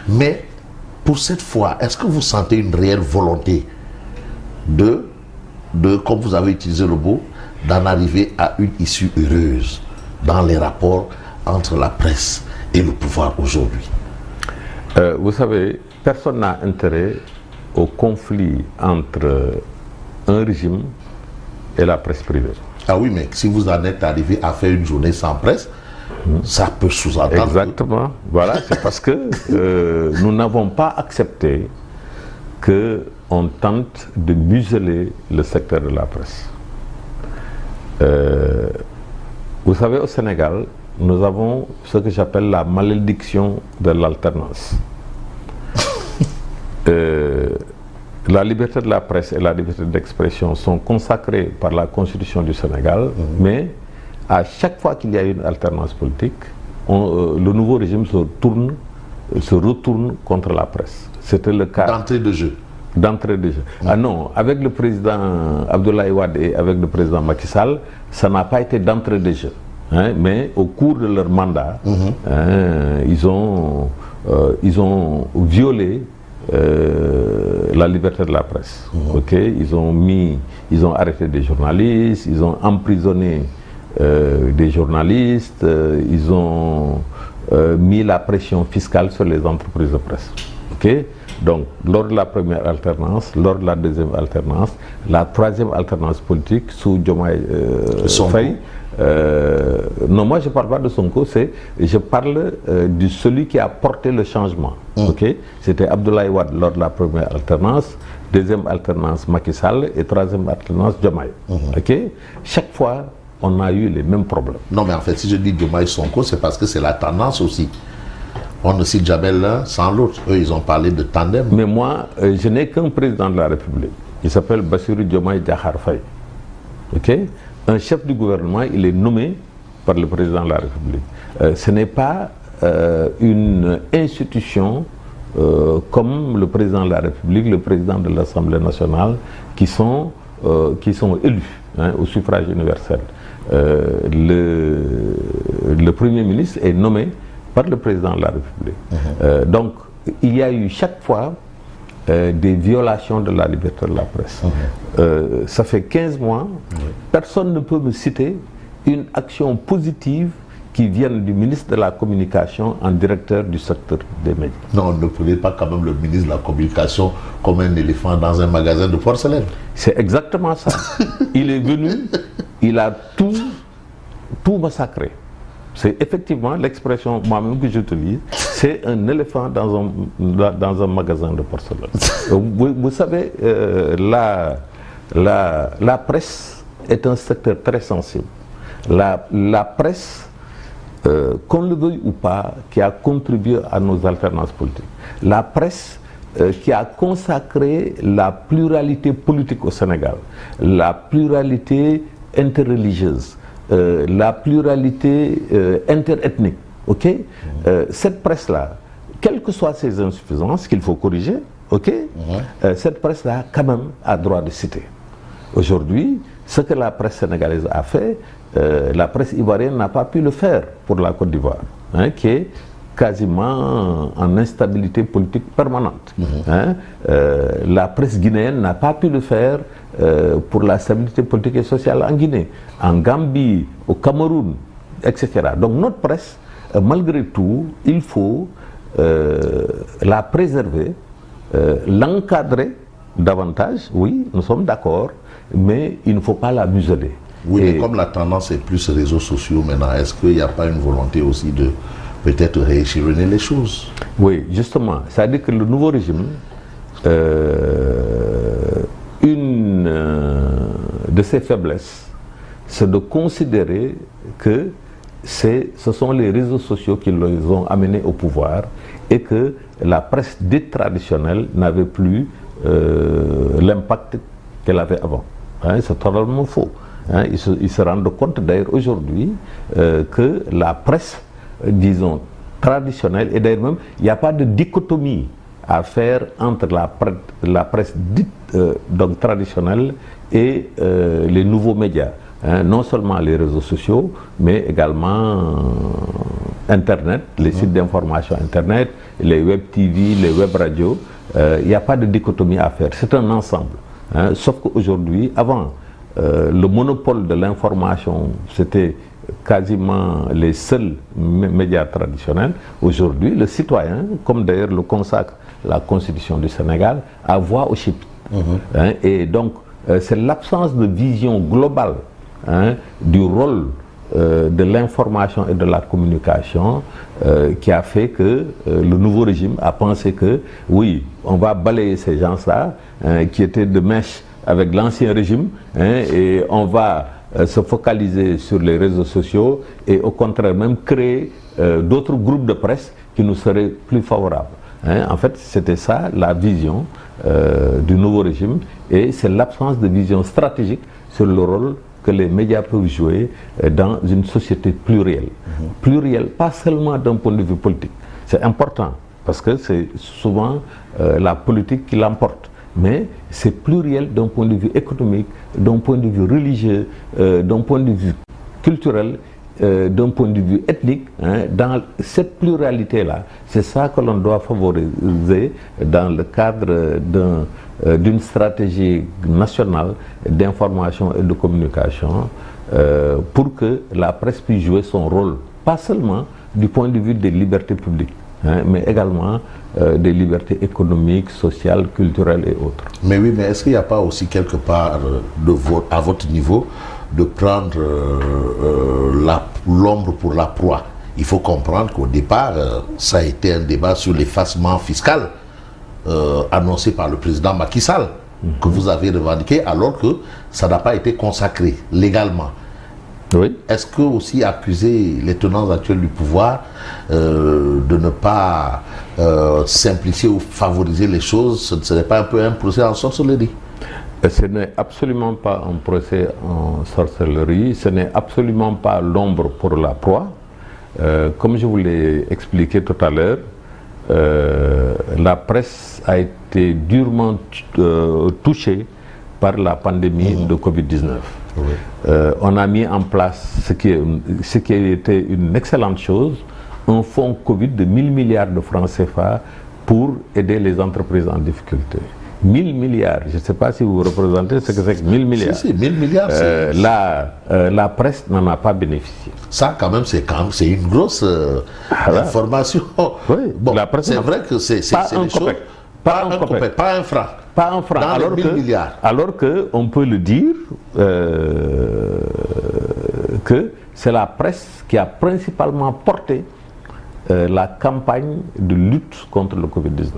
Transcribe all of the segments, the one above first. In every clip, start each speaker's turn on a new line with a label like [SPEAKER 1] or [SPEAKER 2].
[SPEAKER 1] Mais pour cette fois, est-ce que vous sentez une réelle volonté de comme vous avez utilisé le mot, d'en arriver à une issue heureuse dans les rapports entre la presse et le pouvoir aujourd'hui?
[SPEAKER 2] Vous savez, personne n'a intérêt au conflit entre un régime et la presse privée.
[SPEAKER 1] Ah oui, mais si vous en êtes arrivé à faire une journée sans presse, ça peut sous-entendre.
[SPEAKER 2] Exactement. Voilà, c'est parce que nous n'avons pas accepté qu'on tente de museler le secteur de la presse. Vous savez, au Sénégal, nous avons ce que j'appelle la malédiction de l'alternance. La liberté de la presse et la liberté d'expression sont consacrées par la Constitution du Sénégal, mais à chaque fois qu'il y a une alternance politique, le nouveau régime se retourne contre la presse. C'était le cas
[SPEAKER 1] d'entrée de jeu.
[SPEAKER 2] D'entrée de jeu. Ah non, avec le président Abdoulaye Wade et avec le président Macky Sall, ça n'a pas été d'entrée de jeu. Hein, mais au cours de leur mandat, ils ont violé la liberté de la presse. Okay? Ils ont arrêté des journalistes, ils ont emprisonné des journalistes, ils ont mis la pression fiscale sur les entreprises de presse. Okay? Donc, lors de la première alternance, lors de la deuxième alternance, la troisième alternance politique sous Diomaye Faye. Non, moi je ne parle pas de Sonko, je parle de celui qui a porté le changement. Okay? C'était Abdoulaye Wade lors de la première alternance, deuxième alternance Macky Sall et troisième alternance Diomaye. Okay? Chaque fois, on a eu les mêmes problèmes.
[SPEAKER 1] Non, mais en fait, si je dis Diomaye Sonko, c'est parce que c'est la tendance aussi. On ne cite jamais l'un sans l'autre. Eux, ils ont parlé de tandem.
[SPEAKER 2] Mais moi, je n'ai qu'un président de la République. Il s'appelle Bassirou Diomaye Diakhar Faye. Okay? Un chef du gouvernement, il est nommé par le président de la République. Ce n'est pas une institution comme le président de la République, le président de l'Assemblée nationale, qui sont élus au suffrage universel. Le Premier ministre est nommé par le président de la République. Donc, il y a eu chaque fois des violations de la liberté de la presse. Ça fait 15 mois, personne ne peut me citer une action positive qui vienne du ministre de la Communication en directeur du secteur des médias.
[SPEAKER 1] Non, ne prenez pas quand même le ministre de la Communication comme un éléphant dans un magasin de porcelaine.
[SPEAKER 2] C'est exactement ça. Il est venu, il a tout massacré. C'est effectivement l'expression moi-même que j'utilise, c'est un éléphant dans un magasin de porcelaine. Vous savez, la presse est un secteur très sensible. La presse, qu'on le veuille ou pas, qui a contribué à nos alternances politiques. La presse qui a consacré la pluralité politique au Sénégal, la pluralité interreligieuse, la pluralité interethnique. Okay? Cette presse-là, quelles que soient ses insuffisances, qu'il faut corriger, cette presse-là, quand même, a droit de citer. Aujourd'hui, ce que la presse sénégalaise a fait, la presse ivoirienne n'a pas pu le faire pour la Côte d'Ivoire, qui est quasiment en instabilité politique permanente. La presse guinéenne n'a pas pu le faire pour la stabilité politique et sociale en Guinée, en Gambie, au Cameroun, etc. Donc notre presse, malgré tout, il faut la préserver, l'encadrer davantage, oui, nous sommes d'accord, mais il ne faut pas la museler.
[SPEAKER 1] Oui, mais comme la tendance est plus réseaux sociaux maintenant, est-ce qu'il n'y a pas une volonté aussi de peut-être rééchelonner les choses?
[SPEAKER 2] Oui, justement. C'est-à-dire que le nouveau régime, une de ses faiblesses, c'est de considérer que ce sont les réseaux sociaux qui les ont amenés au pouvoir et que la presse dite traditionnelle n'avait plus l'impact qu'elle avait avant. C'est totalement faux. Ils se rendent compte d'ailleurs aujourd'hui que la presse, disons, traditionnelle, et d'ailleurs même, il n'y a pas de dichotomie à faire entre la presse dite donc traditionnelle et les nouveaux médias. Non seulement les réseaux sociaux, mais également Internet, les sites d'information Internet, les web TV, les web radios, il n'y a pas de dichotomie à faire. C'est un ensemble. Hein. Sauf qu'aujourd'hui, avant, le monopole de l'information, c'était quasiment les seuls médias traditionnels. Aujourd'hui, le citoyen, comme d'ailleurs le consacre la Constitution du Sénégal, a voix au chapitre. Hein, et donc, c'est l'absence de vision globale, hein, du rôle de l'information et de la communication qui a fait que le nouveau régime a pensé que, oui, on va balayer ces gens-là qui étaient de mèche avec l'ancien régime, hein, et on va se focaliser sur les réseaux sociaux et au contraire même créer d'autres groupes de presse qui nous seraient plus favorables. Hein. En fait, c'était ça la vision du nouveau régime, et c'est l'absence de vision stratégique sur le rôle que les médias peuvent jouer dans une société plurielle. Plurielle, pas seulement d'un point de vue politique. C'est important parce que c'est souvent la politique qui l'emporte. Mais c'est pluriel d'un point de vue économique, d'un point de vue religieux, d'un point de vue culturel, d'un point de vue ethnique. Hein, dans cette pluralité-là, c'est ça que l'on doit favoriser dans le cadre d'une stratégie nationale d'information et de communication pour que la presse puisse jouer son rôle, pas seulement du point de vue des libertés publiques, hein, mais également des libertés économiques, sociales, culturelles et autres.
[SPEAKER 1] Mais oui, mais est-ce qu'il n'y a pas aussi quelque part à votre niveau de prendre l'ombre pour la proie? Il faut comprendre qu'au départ, ça a été un débat sur l'effacement fiscal annoncé par le président Macky Sall, que vous avez revendiqué, alors que ça n'a pas été consacré légalement.
[SPEAKER 2] Oui.
[SPEAKER 1] Est-ce que aussi accuser les tenants actuels du pouvoir de ne pas simplifier ou favoriser les choses, ce ne serait pas un peu un procès en sorcellerie?
[SPEAKER 2] Ce n'est absolument pas un procès en sorcellerie, ce n'est absolument pas l'ombre pour la proie. Comme je vous l'ai expliqué tout à l'heure, la presse a été durement touchée par la pandémie de Covid-19. Oui. On a mis en place ce qui a été une excellente chose, un fonds Covid de 1000 milliards de francs CFA pour aider les entreprises en difficulté. 1000 milliards, je ne sais pas si vous représentez ce que c'est que 1000 milliards.
[SPEAKER 1] Si, 1000 milliards.
[SPEAKER 2] La presse n'en a pas bénéficié.
[SPEAKER 1] Ça, quand même, c'est une grosse information.
[SPEAKER 2] Oui,
[SPEAKER 1] bon, c'est vrai que c'est des choses. Pas un franc.
[SPEAKER 2] Pas un franc.
[SPEAKER 1] Dans les 1000 milliards.
[SPEAKER 2] Alors qu'on peut le dire que c'est la presse qui a principalement porté la campagne de lutte contre le Covid-19.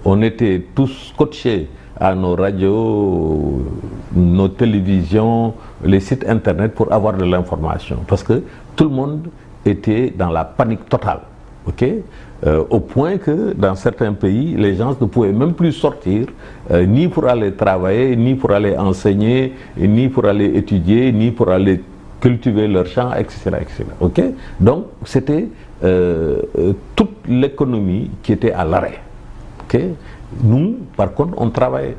[SPEAKER 2] On était tous scotchés à nos radios, nos télévisions, les sites internet pour avoir de l'information. Parce que tout le monde était dans la panique totale. Okay? Au point que dans certains pays, les gens ne pouvaient même plus sortir, ni pour aller travailler, ni pour aller enseigner, ni pour aller étudier, ni pour aller cultiver leur champ, etc. etc. Okay? Donc c'était toute l'économie qui était à l'arrêt. Okay? Nous, par contre, on travaillait.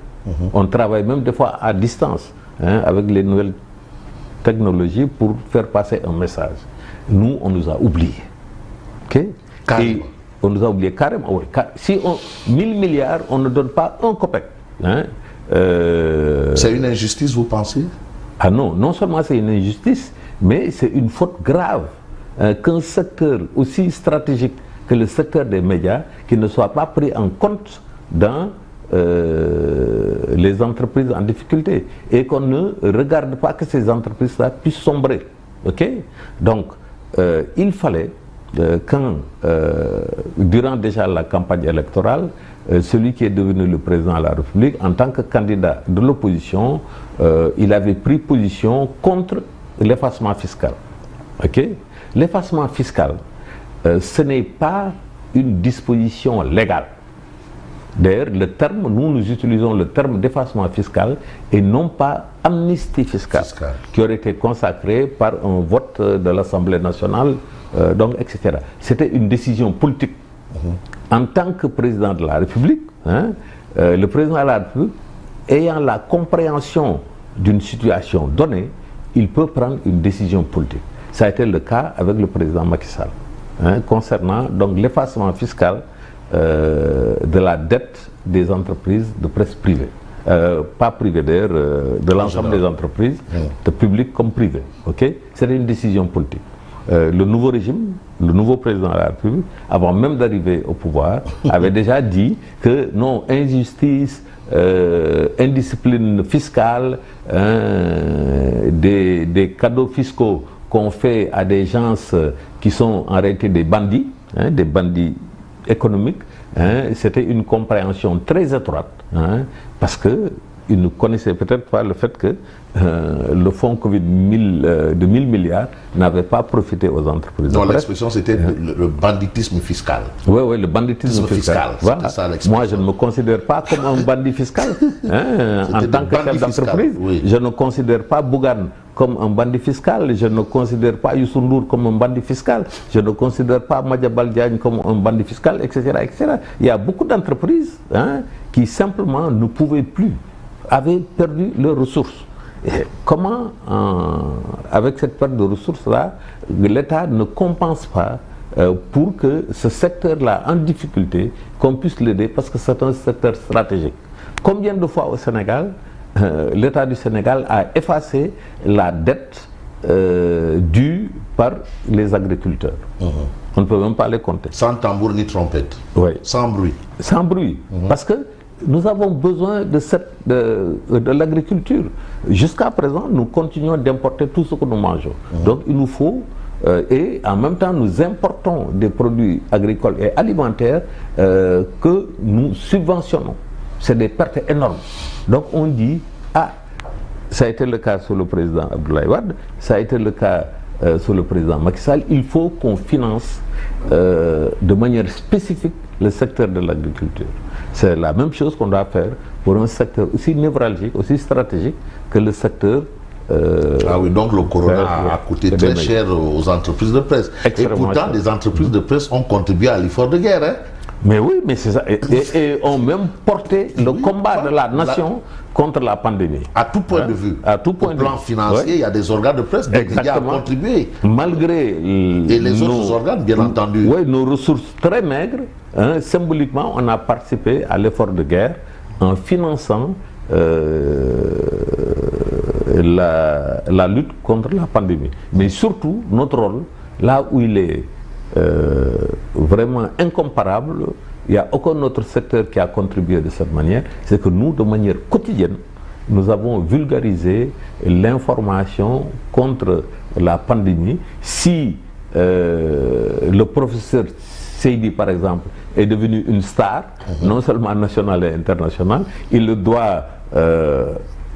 [SPEAKER 2] On travaille même des fois à distance, hein, avec les nouvelles technologies pour faire passer un message. Nous, on nous a oubliés. Okay? Et on nous a oubliés carrément. Oui. Si 1000 milliards, on ne donne pas un copec. Hein,
[SPEAKER 1] c'est une injustice, vous pensez?
[SPEAKER 2] Ah non, non seulement c'est une injustice, mais c'est une faute grave qu'un secteur aussi stratégique que le secteur des médias, qui ne soit pas pris en compte dans les entreprises en difficulté, et qu'on ne regarde pas que ces entreprises-là puissent sombrer. Okay? Donc, il fallait, durant déjà la campagne électorale, celui qui est devenu le président de la République, en tant que candidat de l'opposition, il avait pris position contre l'effacement fiscal. Okay? L'effacement fiscal, ce n'est pas une disposition légale. D'ailleurs, le terme, nous utilisons le terme d'effacement fiscal et non pas amnistie fiscale, qui aurait été consacrée par un vote de l'Assemblée nationale, donc, etc. C'était une décision politique. En tant que président de la République, hein, le président de la République, ayant la compréhension d'une situation donnée, il peut prendre une décision politique. Ça a été le cas avec le président Macky Sall, concernant donc l'effacement fiscal de la dette des entreprises de presse privée. Pas privée d'ailleurs, de l'ensemble des entreprises, de publiques comme privées. Okay? C'était une décision politique. Le nouveau régime, le nouveau président de la République, avant même d'arriver au pouvoir, avait déjà dit que non, injustice, indiscipline fiscale, des cadeaux fiscaux qu'on fait à des gens qui sont en réalité des bandits économiques, c'était une compréhension très étroite, parce que ils ne connaissaient peut-être pas le fait que le fonds Covid de 1000 milliards n'avait pas profité aux entreprises.
[SPEAKER 1] Non, l'expression c'était le banditisme fiscal.
[SPEAKER 2] Oui, le banditisme fiscal. Voilà. Ça, moi, je ne me considère pas comme un bandit fiscal. En tant que chef d'entreprise, oui. Je ne considère pas Bougane comme un bandit fiscal, je ne considère pas Youssou Ndour comme un bandit fiscal, je ne considère pas Madiambal Diagne comme un bandit fiscal, etc., etc. Il y a beaucoup d'entreprises qui simplement ne pouvaient plus, avaient perdu leurs ressources. Et comment, avec cette perte de ressources-là, l'État ne compense pas pour que ce secteur-là en difficulté, qu'on puisse l'aider parce que c'est un secteur stratégique. Combien de fois au Sénégal, l'État du Sénégal a effacé la dette due par les agriculteurs. On ne peut même pas les compter.
[SPEAKER 1] Sans tambour ni trompette.
[SPEAKER 2] Oui.
[SPEAKER 1] Sans bruit.
[SPEAKER 2] Sans bruit. Parce que nous avons besoin de l'agriculture. Jusqu'à présent, nous continuons d'importer tout ce que nous mangeons. Donc il nous faut, et en même temps nous importons des produits agricoles et alimentaires que nous subventionnons. C'est des pertes énormes. Donc on dit, ça a été le cas sous le président Abdoulaye Wade, ça a été le cas sous le président Macky Sall, il faut qu'on finance de manière spécifique le secteur de l'agriculture. C'est la même chose qu'on doit faire pour un secteur aussi névralgique, aussi stratégique que le secteur...
[SPEAKER 1] oui, donc le corona a coûté très cher aux entreprises de presse. Et pourtant, les entreprises de presse ont contribué à l'effort de guerre.
[SPEAKER 2] Mais oui, mais c'est ça. Et ont même porté le combat de la nation contre la pandémie.
[SPEAKER 1] À tout point de vue.
[SPEAKER 2] À tout point
[SPEAKER 1] de vue. Au plan financier, il y a des organes de presse qui ont contribué.
[SPEAKER 2] Malgré...
[SPEAKER 1] Et les autres organes, bien entendu.
[SPEAKER 2] Oui, nos ressources très maigres, symboliquement, on a participé à l'effort de guerre en finançant la lutte contre la pandémie. Mais surtout, notre rôle, là où il est vraiment incomparable, il n'y a aucun autre secteur qui a contribué de cette manière, c'est que nous, de manière quotidienne, nous avons vulgarisé l'information contre la pandémie. Si le professeur Seydi, par exemple, est devenu une star, non seulement nationale et internationale, il le doit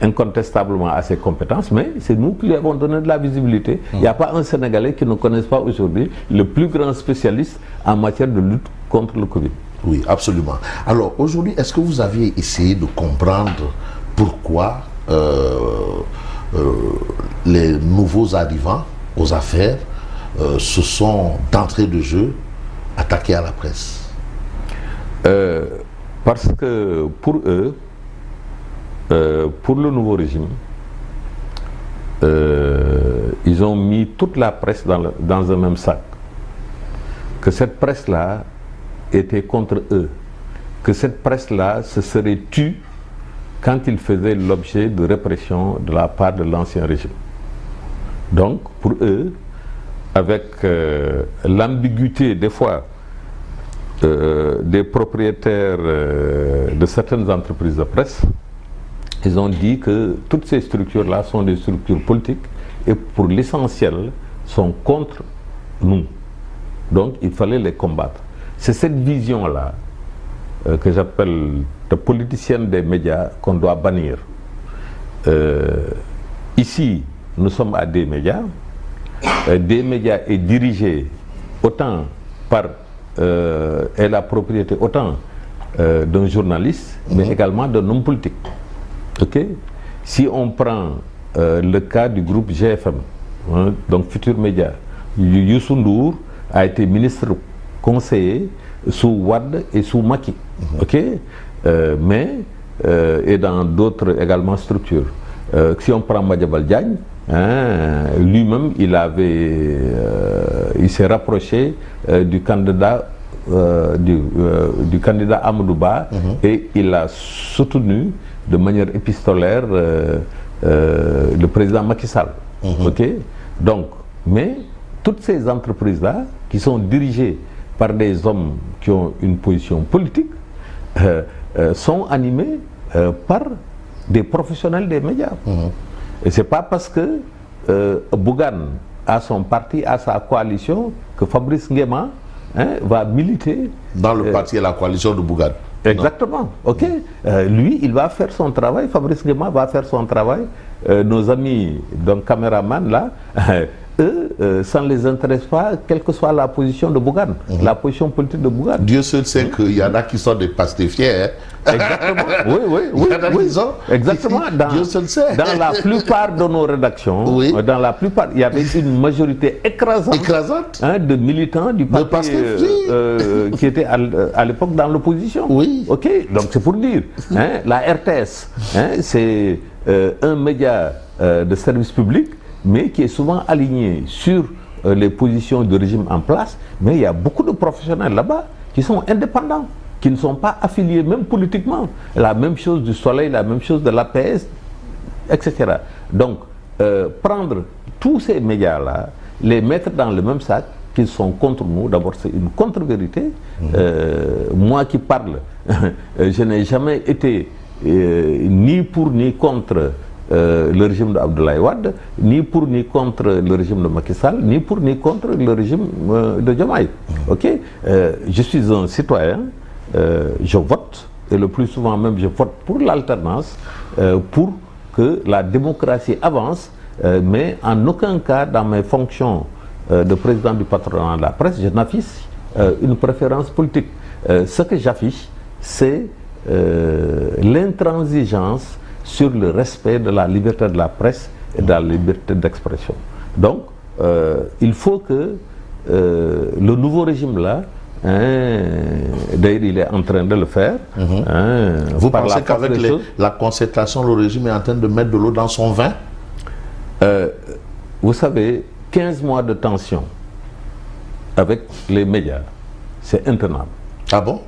[SPEAKER 2] incontestablement à ses compétences, mais c'est nous qui lui avons donné de la visibilité. Il n'y a pas un Sénégalais qui ne connaisse pas aujourd'hui le plus grand spécialiste en matière de lutte contre le Covid.
[SPEAKER 1] Oui, absolument. Alors aujourd'hui, est-ce que vous aviez essayé de comprendre pourquoi les nouveaux arrivants aux affaires se sont d'entrée de jeu attaqués à la presse?
[SPEAKER 2] Parce que pour eux, pour le nouveau régime, ils ont mis toute la presse dans un même sac. Que cette presse-là était contre eux. Que cette presse-là se serait tue quand ils faisaient l'objet de répression de la part de l'ancien régime. Donc, pour eux, avec l'ambiguïté des fois des propriétaires de certaines entreprises de presse, ils ont dit que toutes ces structures-là sont des structures politiques et pour l'essentiel sont contre nous. Donc il fallait les combattre. C'est cette vision-là que j'appelle de politicienne des médias qu'on doit bannir. Ici, nous sommes à des médias est dirigé autant par et la propriété autant d'un journaliste, mais également d'un homme politique. Okay? Si on prend le cas du groupe GFM, donc Futur Média, Youssou Ndour a été ministre conseiller sous Wade et sous Macky, mais et dans d'autres également structures. Si on prend Madiambal Diagne, lui-même, il s'est rapproché du candidat Amadou Ba, et il a soutenu de manière épistolaire le président Macky Sall. Ok? Donc, mais toutes ces entreprises-là, qui sont dirigées par des hommes qui ont une position politique, sont animées par des professionnels des médias. Et c'est pas parce que Bougane a son parti, a sa coalition, que Fabrice Nguema va militer
[SPEAKER 1] dans le parti et la coalition de Bougane.
[SPEAKER 2] Exactement, ok. Lui, il va faire son travail, Fabrice Nguema va faire son travail. Nos amis, donc caméramans là, eux, ça ne les intéresse pas, quelle que soit la position de Bougane, la position politique de Bougane.
[SPEAKER 1] Dieu seul sait qu'il y en a qui sont des pastéfiers.
[SPEAKER 2] Exactement, oui. Exactement.
[SPEAKER 1] Dieu seul sait.
[SPEAKER 2] Dans la plupart de nos rédactions, dans la plupart, il y avait une majorité écrasante de militants du parti qui étaient à l'époque dans l'opposition.
[SPEAKER 1] Oui.
[SPEAKER 2] Ok, donc c'est pour dire, la RTS, c'est un média de service public, mais qui est souvent aligné sur les positions du régime en place. Mais il y a beaucoup de professionnels là-bas qui sont indépendants, qui ne sont pas affiliés même politiquement. La même chose du Soleil, la même chose de l'APS, etc. Donc, prendre tous ces médias-là, les mettre dans le même sac, qu'ils sont contre nous, d'abord c'est une contre-vérité. Moi qui parle, je n'ai jamais été ni pour ni contre le régime d'Abdoulaye Wade, ni pour ni contre le régime de Macky Sall, ni pour ni contre le régime de Diomaye. Ok, je suis un citoyen, je vote, et le plus souvent même je vote pour l'alternance, pour que la démocratie avance, mais en aucun cas dans mes fonctions de président du patronat de la presse, je n'affiche une préférence politique. Ce que j'affiche, c'est l'intransigeance sur le respect de la liberté de la presse et de la liberté d'expression. Donc, il faut que le nouveau régime-là, d'ailleurs il est en train de le faire.
[SPEAKER 1] Vous pensez qu'avec la concertation, le régime est en train de mettre de l'eau dans son vin?
[SPEAKER 2] Vous savez, 15 mois de tension avec les médias, c'est intenable.
[SPEAKER 1] Ah bon?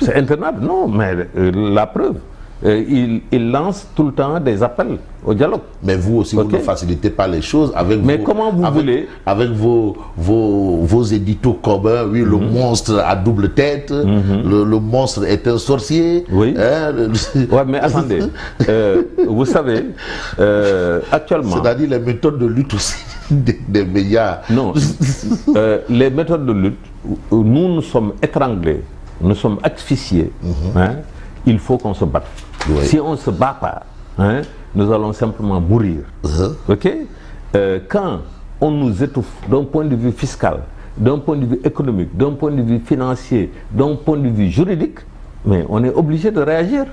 [SPEAKER 2] C'est intenable, non, mais la preuve. Il lance tout le temps des appels au dialogue.
[SPEAKER 1] Mais vous aussi, vous ne facilitez pas les choses avec avec vos éditos communs. Oui, le monstre à double tête, le monstre est un sorcier.
[SPEAKER 2] Oui, mais attendez, vous savez, actuellement...
[SPEAKER 1] C'est-à-dire les méthodes de lutte aussi des médias.
[SPEAKER 2] Non, les méthodes de lutte, nous sommes étranglés, nous sommes asphyxiés. Il faut qu'on se batte. Si on ne se bat pas, nous allons simplement mourir. Ok? Quand on nous étouffe d'un point de vue fiscal, d'un point de vue économique, d'un point de vue financier, d'un point de vue juridique, mais on est obligé de réagir.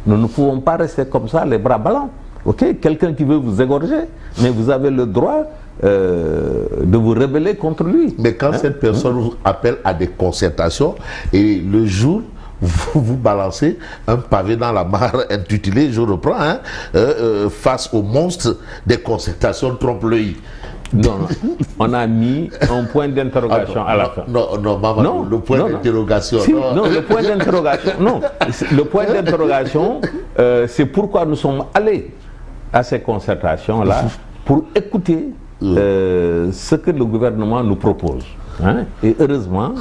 [SPEAKER 2] Nous ne pouvons pas rester comme ça, les bras ballants. Ok? Quelqu'un qui veut vous égorger, mais vous avez le droit de vous rebeller contre lui.
[SPEAKER 1] Mais quand cette personne appelle à des concertations, et le jour vous balancez un pavé dans la mare intitulé, je reprends, face au monstre des concertations trompe-l'œil.
[SPEAKER 2] Non, on a mis un point d'interrogation à la fin.
[SPEAKER 1] Non, le point d'interrogation.
[SPEAKER 2] Non, le point d'interrogation. Non, le point d'interrogation, c'est pourquoi nous sommes allés à ces concertations-là pour écouter ce que le gouvernement nous propose. Et heureusement,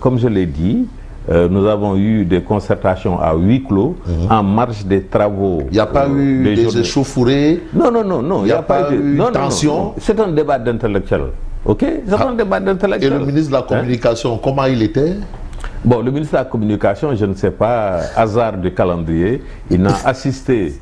[SPEAKER 2] comme je l'ai dit, nous avons eu des concertations à huis clos en marge des travaux.
[SPEAKER 1] Il n'y a pas eu des échauffourées?
[SPEAKER 2] Non. Il n'y
[SPEAKER 1] a pas eu de tension?
[SPEAKER 2] C'est un débat d'intellectuels. Ok? C'est un débat d'intellectuels.
[SPEAKER 1] Et le ministre de la Communication, comment il était?
[SPEAKER 2] Bon, le ministre de la Communication, je ne sais pas, hasard du calendrier, il n'a assisté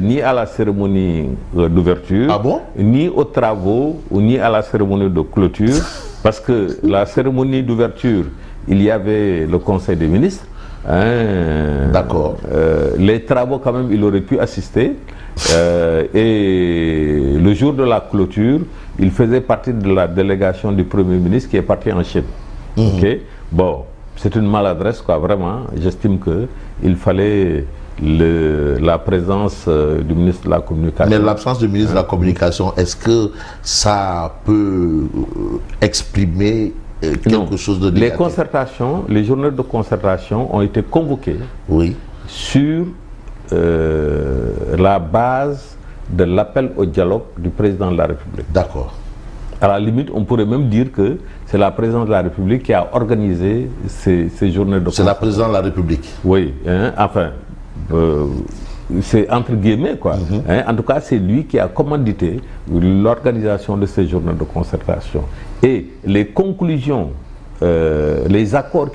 [SPEAKER 2] ni à la cérémonie d'ouverture, ni aux travaux, ni à la cérémonie de clôture, parce que la cérémonie d'ouverture, il y avait le Conseil des ministres.
[SPEAKER 1] D'accord.
[SPEAKER 2] Les travaux, quand même, il aurait pu assister. Et le jour de la clôture, il faisait partie de la délégation du Premier ministre qui est parti en Chine. Ok. Bon, c'est une maladresse, quoi, vraiment. J'estime qu'il fallait la présence du ministre de la Communication.
[SPEAKER 1] Mais l'absence du ministre de la Communication, est-ce que ça peut exprimer quelque chose de négatif?
[SPEAKER 2] Les concertations, les journées de concertation ont été convoquées sur la base de l'appel au dialogue du président de la République.
[SPEAKER 1] D'accord.
[SPEAKER 2] À la limite, on pourrait même dire que c'est la présidence de la République qui a organisé ces journées de concertation.
[SPEAKER 1] C'est la présidence de la République.
[SPEAKER 2] Oui, enfin, c'est entre guillemets quoi. En tout cas, c'est lui qui a commandité l'organisation de ces journées de concertation. Et les conclusions, les accords qui